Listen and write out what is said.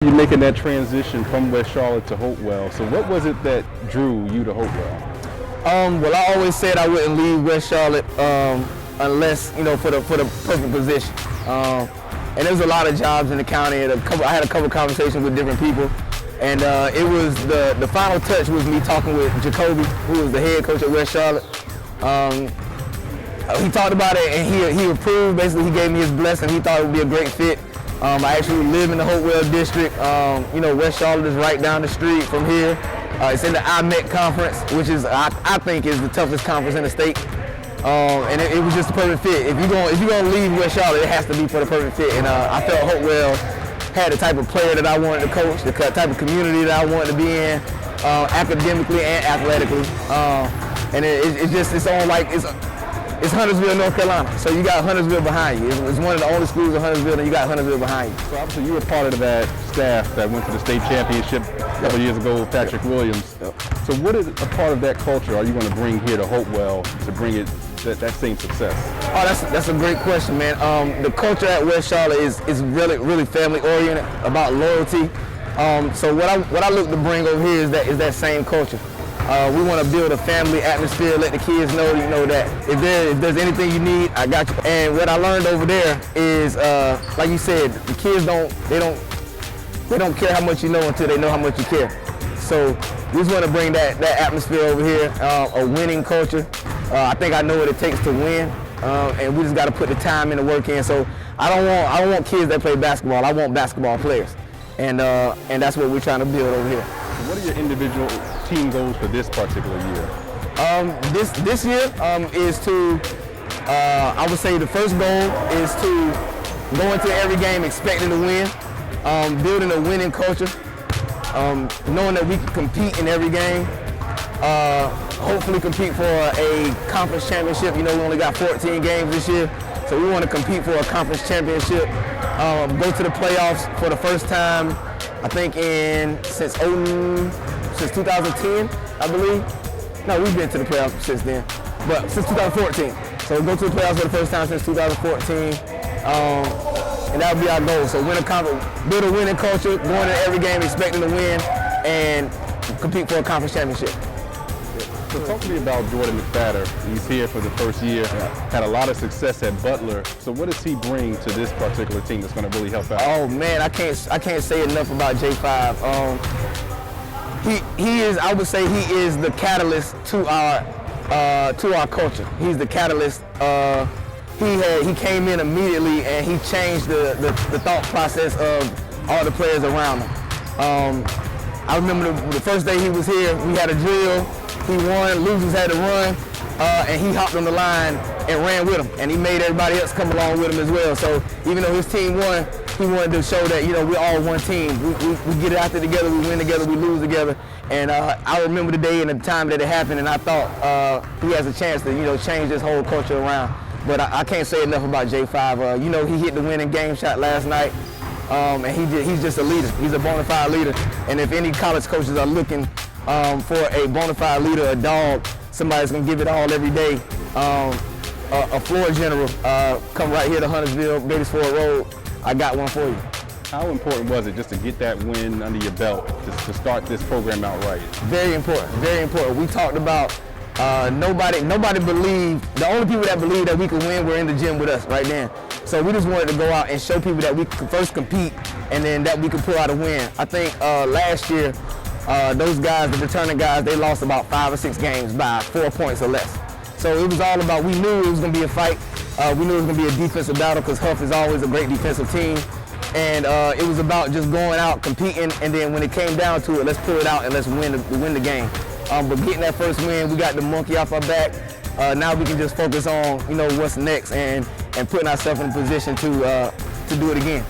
You're making that transition from West Charlotte to Hopewell. So what was it that drew you to Hopewell? Well, I always said I wouldn't leave West Charlotte unless, for the perfect position. And there was a lot of jobs in the county. I had a couple conversations with different people, and it was the final touch was me talking with Jacoby, who was the head coach at West Charlotte. He talked about it and he approved. Basically, he gave me his blessing. He thought it would be a great fit. I actually live in the Hopewell district. West Charlotte is right down the street from here. It's in the IMEC conference, which is I think is the toughest conference in the state. And it was just a perfect fit. If you're gonna leave West Charlotte, it has to be for the perfect fit. And I felt Hopewell had the type of player that I wanted to coach, the type of community that I wanted to be in, academically and athletically. And it's Huntersville, North Carolina. So you got Huntersville behind you. It's one of the only schools in Huntersville, and you got Huntersville behind you. So obviously you were part of that staff that went to the state championship a couple years ago with Patrick Williams. Yep. So what is a part of that culture are you going to bring here to Hopewell to bring it that same success? Oh, that's a great question, man. The culture at West Charlotte is really family oriented, about loyalty. So what I look to bring over here is that same culture. We want to build a family atmosphere, let the kids know, that if there's anything you need, I got you. And what I learned over there is, like you said, the kids don't care how much you know until they know how much you care. So we just want to bring that atmosphere over here, a winning culture. I think I know what it takes to win, and we just got to put the time and the work in. So I don't want kids that play basketball. I want basketball players, and that's what we're trying to build over here. What are your individual team goals for this particular year? This year is to, I would say the first goal is to go into every game expecting to win, building a winning culture, knowing that we can compete in every game, hopefully compete for a conference championship. We only got 14 games this year, so we want to compete for a conference championship, go to the playoffs for the first time, I think since 2010, I believe. No, we've been to the playoffs since then, but since 2014. So go to the playoffs for the first time since 2014, and that would be our goal. So build a winning culture, going to every game expecting to win, and compete for a conference championship. So talk to me about Jordan McFadder. He's here for the first year, had a lot of success at Butler. So what does he bring to this particular team that's going to really help out? Oh man, I can't say enough about J5. He is, I would say, he is the catalyst to our culture. He's the catalyst. He came in immediately and he changed the thought process of all the players around him. I remember the first day he was here, we had a drill. He won, losers had to run, and he hopped on the line and ran with him, and he made everybody else come along with him as well. So even though his team won, he wanted to show that we're all one team. We get it out there together, we win together, we lose together. And I remember the day and the time that it happened, and I thought he has a chance to change this whole culture around. But I can't say enough about J5. He hit the winning game shot last night, and he's just a leader. He's a bona fide leader. And if any college coaches are looking for a bona fide leader, a dog, somebody's gonna give it all every day, a floor general, come right here to Huntersville, Batesford Road. I got one for you. How important was it just to get that win under your belt to start this program out right? Very important, very important. We talked about nobody believed, the only people that believed that we could win were in the gym with us right then. So we just wanted to go out and show people that we could first compete and then that we could pull out a win. I think last year, those guys, the returning guys, they lost about 5 or 6 games by 4 points or less. So it was all about, we knew it was going to be a fight. We knew it was going to be a defensive battle because Huff is always a great defensive team. And it was about just going out, competing, and then when it came down to it, let's pull it out and let's win the game. But getting that first win, we got the monkey off our back. Now we can just focus on what's next and putting ourselves in a position to do it again.